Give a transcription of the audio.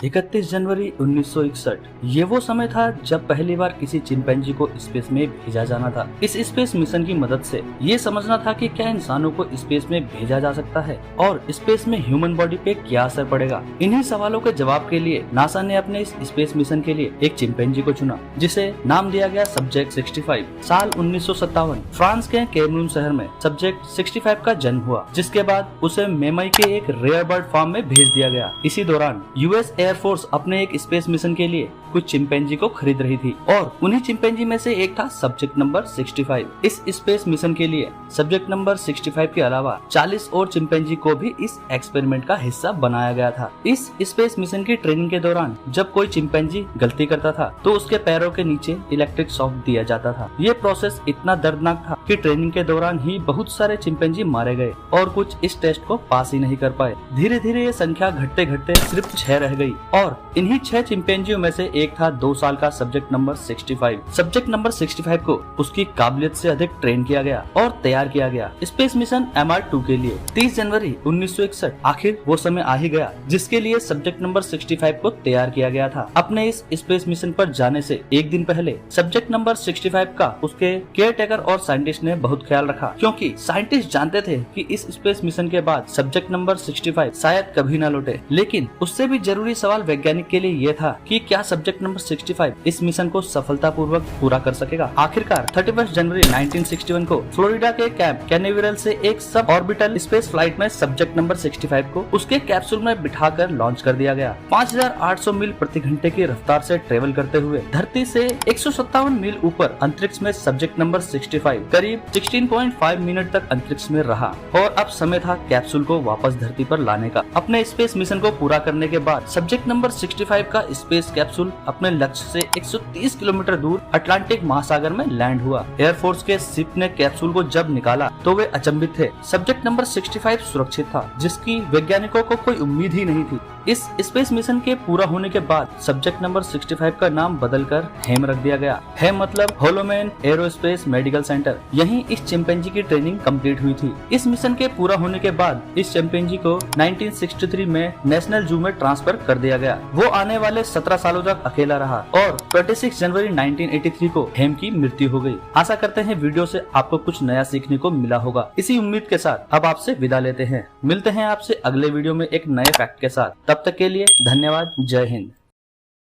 31 जनवरी 1961 ये वो समय था जब पहली बार किसी चिंपैंजी को स्पेस में भेजा जाना था। इस स्पेस मिशन की मदद से ये समझना था कि क्या इंसानों को स्पेस में भेजा जा सकता है और स्पेस में ह्यूमन बॉडी पे क्या असर पड़ेगा। इन्हीं सवालों के जवाब के लिए नासा ने अपने इस स्पेस मिशन के लिए एक चिंपैंजी को चुना, जिसे नाम दिया गया सब्जेक्ट 65। साल 1957 फ्रांस के कैमरून शहर में सब्जेक्ट 65 का जन्म हुआ, जिसके बाद उसे मेमई के एक रेयर बर्ड फार्म में भेज दिया गया। इसी दौरान यूएस एयरफोर्स अपने एक स्पेस मिशन के लिए कुछ चिंपैंजी को खरीद रही थी और उन्हीं चिंपैंजी में से एक था सब्जेक्ट नंबर 65। इस स्पेस मिशन के लिए सब्जेक्ट नंबर 65 के अलावा 40 और चिंपैंजी को भी इस एक्सपेरिमेंट का हिस्सा बनाया गया था। इस स्पेस मिशन की ट्रेनिंग के दौरान जब कोई चिंपैंजी गलती करता था तो उसके पैरों के नीचे इलेक्ट्रिक शॉक दिया जाता था। ये प्रोसेस इतना दर्दनाक था कि ट्रेनिंग के दौरान ही बहुत सारे चिंपैंजी मारे गए और कुछ इस टेस्ट को पास ही नहीं कर पाए। धीरे धीरे ये संख्या घटते घटते सिर्फ 6 रह गई और इन्हीं 6 चिंपैंजियों में से एक था 2 साल का सब्जेक्ट नंबर 65। सब्जेक्ट नंबर 65 को उसकी काबिलियत से अधिक ट्रेन किया गया और तैयार किया गया स्पेस मिशन MR2 के लिए। 30 जनवरी 1961 आखिर वो समय आ ही गया जिसके लिए सब्जेक्ट नंबर 65 को तैयार किया गया था। अपने इस स्पेस मिशन पर जाने से एक दिन पहले सब्जेक्ट नंबर 65 का उसके केयर टेकर और साइंटिस्ट ने बहुत ख्याल रखा, क्योंकि साइंटिस्ट जानते थे कि इस स्पेस मिशन के बाद सब्जेक्ट नंबर 65 शायद कभी न लौटे। लेकिन उससे भी जरूरी सवाल वैज्ञानिक के लिए ये था कि क्या सब्जेक्ट नंबर 65 इस मिशन को सफलतापूर्वक पूरा कर सकेगा। आखिरकार 31 जनवरी 1961 को फ्लोरिडा के कैंप कैनिवेरल से एक सब ऑर्बिटल स्पेस फ्लाइट में सब्जेक्ट नंबर 65 को उसके कैप्सूल में बिठाकर लॉन्च कर दिया गया। 5800 मील प्रति घंटे की रफ्तार से ट्रेवल करते हुए धरती से 157 मील ऊपर अंतरिक्ष में सब्जेक्ट नंबर 65 करीब 16.5 मिनट तक अंतरिक्ष में रहा और अब समय था कैप्सूल को वापस धरती पर लाने का। अपने स्पेस मिशन को पूरा करने के बाद सब्जेक्ट नंबर 65 का स्पेस कैप्सूल अपने लक्ष्य से 130 किलोमीटर दूर अटलांटिक महासागर में लैंड हुआ। एयरफोर्स के शिप ने कैप्सूल को जब निकाला तो वे अचंभित थे। सब्जेक्ट नंबर 65 सुरक्षित था, जिसकी वैज्ञानिकों को कोई उम्मीद ही नहीं थी। इस स्पेस मिशन के पूरा होने के बाद सब्जेक्ट नंबर 65 का नाम बदलकर हेम रख दिया गया। हेम मतलब होलोमैन एरोस्पेस मेडिकल सेंटर। यहीं इस चिंपैंजी की ट्रेनिंग कंप्लीट हुई थी। इस मिशन के पूरा होने के बाद इस चिंपैंजी को 1963 में नेशनल जू में ट्रांसफर कर दिया गया। वो आने वाले 17 सालों तक अकेला रहा और 26 जनवरी 1983 को हेम की मृत्यु हो गई। आशा करते हैं वीडियो से आपको कुछ नया सीखने को मिला होगा। इसी उम्मीद के साथ अब आपसे विदा लेते हैं। मिलते हैं आपसे अगले वीडियो में एक नए फैक्ट के साथ। तब तक के लिए धन्यवाद। जय हिंद।